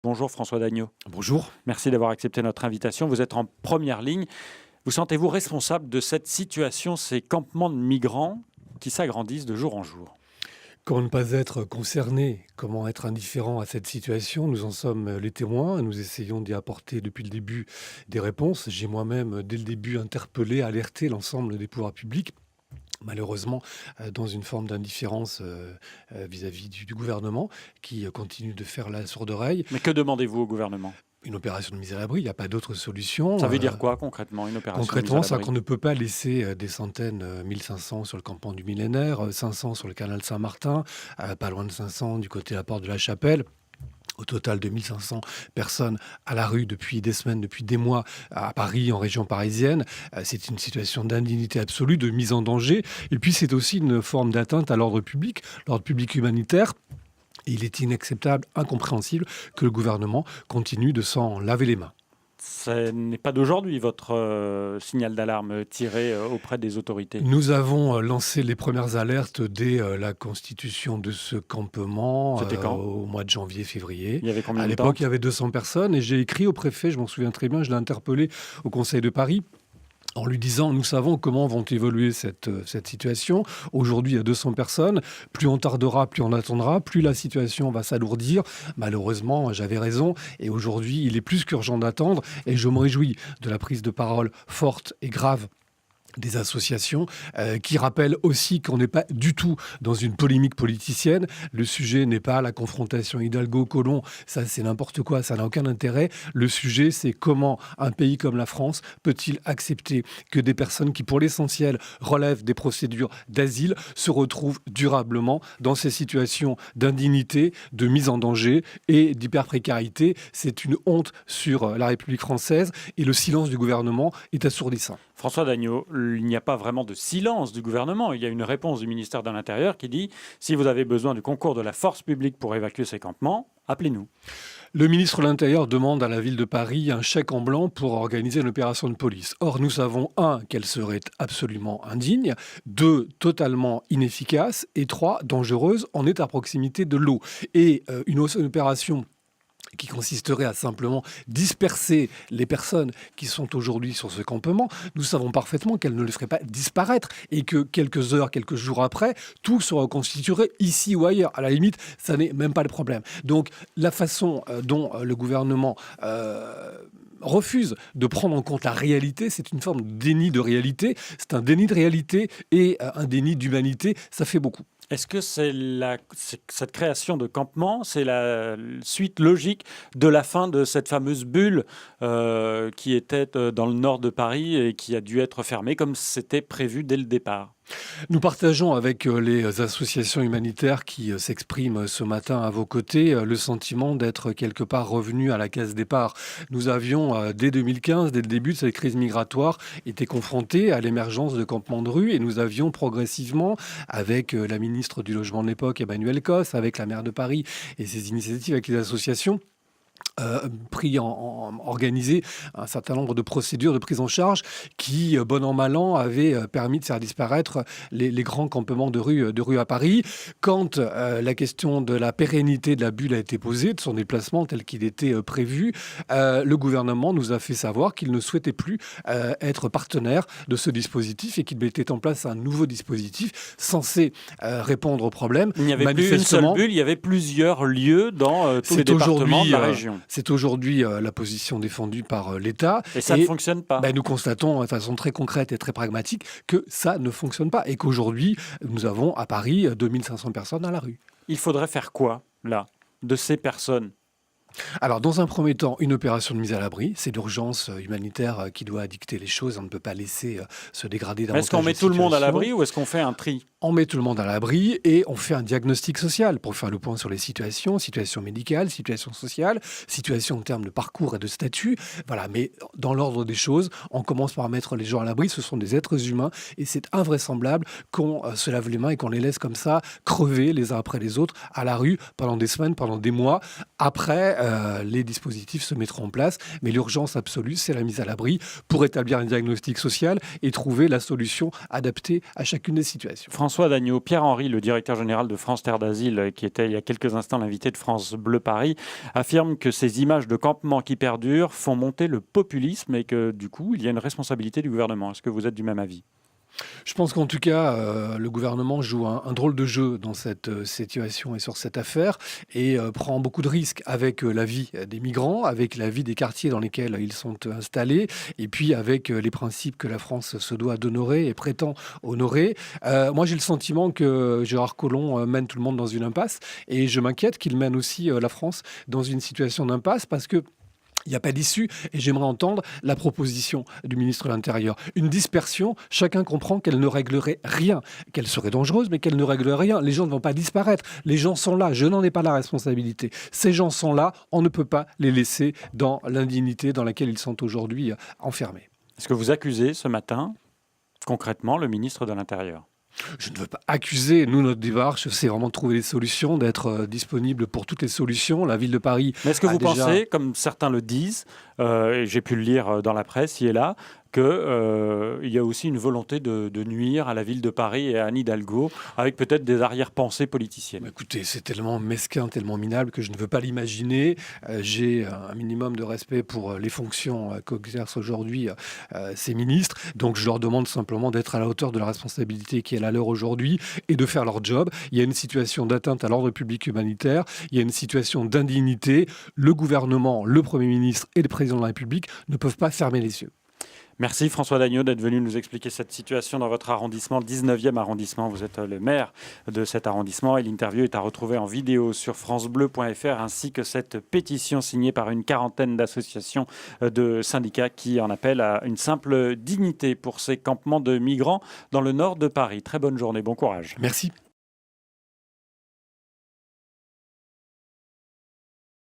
Bonjour François Dagneau. Bonjour. Merci d'avoir accepté notre invitation. Vous êtes en première ligne. Vous sentez-vous responsable de cette situation, ces campements de migrants qui s'agrandissent de jour en jour? Comment ne pas être concerné? Comment être indifférent à cette situation? Nous en sommes les témoins. Nous essayons d'y apporter depuis le début des réponses. J'ai moi-même, dès le début, interpellé, alerté l'ensemble des pouvoirs publics. Malheureusement, dans une forme d'indifférence vis-à-vis du gouvernement qui continue de faire la sourde oreille. Mais que demandez-vous au gouvernement? Une opération de mise à l'abri, il n'y a pas d'autre solution. Ça veut dire quoi concrètement, une opération de mise à Concrètement, c'est l'abri? qu'on ne peut pas laisser des centaines, 1500 sur le campement du Millénaire, 500 sur le canal Saint-Martin, pas loin de 500 du côté de la porte de la Chapelle. Au total, 2500 personnes à la rue depuis des semaines, depuis des mois à Paris, en région parisienne. C'est une situation d'indignité absolue, de mise en danger. Et puis, c'est aussi une forme d'atteinte à l'ordre public humanitaire. Et il est inacceptable, incompréhensible que le gouvernement continue de s'en laver les mains. Ce n'est pas d'aujourd'hui votre signal d'alarme tiré auprès des autorités. Nous avons lancé les premières alertes dès la constitution de ce campement C'était quand? au mois de janvier-février. Il y avait combien À de temps? l'époque, il y avait 200 personnes et j'ai écrit au préfet, je m'en souviens très bien, je l'ai interpellé au Conseil de Paris en lui disant, nous savons comment vont évoluer cette situation. Aujourd'hui, il y a 200 personnes. Plus on tardera, plus on attendra, plus la situation va s'alourdir. Malheureusement, j'avais raison. Et aujourd'hui, il est plus qu'urgent d'attendre. Et je me réjouis de la prise de parole forte et grave des associations qui rappellent aussi qu'on n'est pas du tout dans une polémique politicienne. Le sujet n'est pas la confrontation Hidalgo-Colomb, ça c'est n'importe quoi, ça n'a aucun intérêt. Le sujet, c'est comment un pays comme la France peut-il accepter que des personnes qui, pour l'essentiel, relèvent des procédures d'asile, se retrouvent durablement dans ces situations d'indignité, de mise en danger et d'hyper-précarité. C'est une honte sur la République française et le silence du gouvernement est assourdissant. François Dagneau, il n'y a pas vraiment de silence du gouvernement. Il y a une réponse du ministère de l'Intérieur qui dit « Si vous avez besoin du concours de la force publique pour évacuer ces campements, appelez-nous ». Le ministre de l'Intérieur demande à la ville de Paris un chèque en blanc pour organiser une opération de police. Or, nous savons, 1, qu'elle serait absolument indigne, 2, totalement inefficace, et 3, dangereuse, on est à proximité de l'eau. Et une opération qui consisterait à simplement disperser les personnes qui sont aujourd'hui sur ce campement, nous savons parfaitement qu'elle ne les ferait pas disparaître et que quelques heures, quelques jours après, tout se reconstituerait ici ou ailleurs. À la limite, ça n'est même pas le problème. Donc, la façon dont le gouvernement refuse de prendre en compte la réalité, c'est une forme de déni de réalité. C'est un déni de réalité et un déni d'humanité. Ça fait beaucoup. Est-ce que cette création de campement, c'est la suite logique de la fin de cette fameuse bulle qui était dans le nord de Paris et qui a dû être fermée comme c'était prévu dès le départ? Nous partageons avec les associations humanitaires qui s'expriment ce matin à vos côtés le sentiment d'être quelque part revenu à la case départ. Nous avions, dès 2015, dès le début de cette crise migratoire, été confrontés à l'émergence de campements de rue et nous avions progressivement, avec la ministre du Logement de l'époque, Emmanuelle Cos, avec la maire de Paris et ses initiatives avec les associations, organisé un certain nombre de procédures de prise en charge qui, bon an, mal an, avaient permis de faire disparaître les grands campements de rue à Paris. Quand la question de la pérennité de la bulle a été posée, de son déplacement tel qu'il était prévu, le gouvernement nous a fait savoir qu'il ne souhaitait plus être partenaire de ce dispositif et qu'il mettait en place un nouveau dispositif censé répondre au problème. Il n'y avait plus une seule bulle, il y avait plusieurs lieux dans tous les départements de la région. C'est aujourd'hui la position défendue par l'État. Et ça ne fonctionne pas. Nous constatons de façon très concrète et très pragmatique que ça ne fonctionne pas et qu'aujourd'hui, nous avons à Paris 2500 personnes à la rue. Il faudrait faire quoi, là, de ces personnes ? Alors, dans un premier temps, une opération de mise à l'abri. C'est l'urgence humanitaire qui doit dicter les choses. On ne peut pas laisser se dégrader davantage. Est-ce qu'on met tout le monde à l'abri ou est-ce qu'on fait un tri ? On met tout le monde à l'abri et on fait un diagnostic social pour faire le point sur les situations médicales, situations sociales, situations en termes de parcours et de statut. Voilà, mais dans l'ordre des choses, on commence par mettre les gens à l'abri. Ce sont des êtres humains et c'est invraisemblable qu'on se lave les mains et qu'on les laisse comme ça crever les uns après les autres à la rue pendant des semaines, pendant des mois, après les dispositifs se mettront en place. Mais l'urgence absolue, c'est la mise à l'abri pour établir un diagnostic social et trouver la solution adaptée à chacune des situations. François Dagneau, Pierre-Henry, le directeur général de France Terre d'Asile, qui était il y a quelques instants l'invité de France Bleu Paris, affirme que ces images de campements qui perdurent font monter le populisme et que du coup, il y a une responsabilité du gouvernement. Est-ce que vous êtes du même avis ? Je pense qu'en tout cas, le gouvernement joue un drôle de jeu dans cette situation et sur cette affaire et prend beaucoup de risques avec la vie des migrants, avec la vie des quartiers dans lesquels ils sont installés et puis avec les principes que la France se doit d'honorer et prétend honorer. Moi, j'ai le sentiment que Gérard Collomb mène tout le monde dans une impasse et je m'inquiète qu'il mène aussi la France dans une situation d'impasse parce que il n'y a pas d'issue et j'aimerais entendre la proposition du ministre de l'Intérieur. Une dispersion, chacun comprend qu'elle ne réglerait rien, qu'elle serait dangereuse, mais qu'elle ne réglerait rien. Les gens ne vont pas disparaître. Les gens sont là. Je n'en ai pas la responsabilité. Ces gens sont là. On ne peut pas les laisser dans l'indignité dans laquelle ils sont aujourd'hui enfermés. Est-ce que vous accusez ce matin, concrètement, le ministre de l'Intérieur ? Je ne veux pas accuser. Nous, notre démarche, c'est vraiment de trouver des solutions, d'être disponible pour toutes les solutions. La ville de Paris. Mais est-ce que vous pensez, comme certains le disent, et j'ai pu le lire dans la presse, ici et là, qu'il y a aussi une volonté de nuire à la ville de Paris et à Anne Hidalgo, avec peut-être des arrière-pensées politiciennes? Écoutez, c'est tellement mesquin, tellement minable que je ne veux pas l'imaginer. J'ai un minimum de respect pour les fonctions qu'exercent aujourd'hui ces ministres. Donc je leur demande simplement d'être à la hauteur de la responsabilité qui est la leur aujourd'hui et de faire leur job. Il y a une situation d'atteinte à l'ordre public humanitaire, il y a une situation d'indignité. Le gouvernement, le Premier ministre et le Président de la République ne peuvent pas fermer les yeux. Merci François Dagneau d'être venu nous expliquer cette situation dans votre arrondissement, le 19e arrondissement. Vous êtes le maire de cet arrondissement et l'interview est à retrouver en vidéo sur francebleu.fr ainsi que cette pétition signée par une quarantaine d'associations de syndicats qui en appellent à une simple dignité pour ces campements de migrants dans le nord de Paris. Très bonne journée, bon courage. Merci.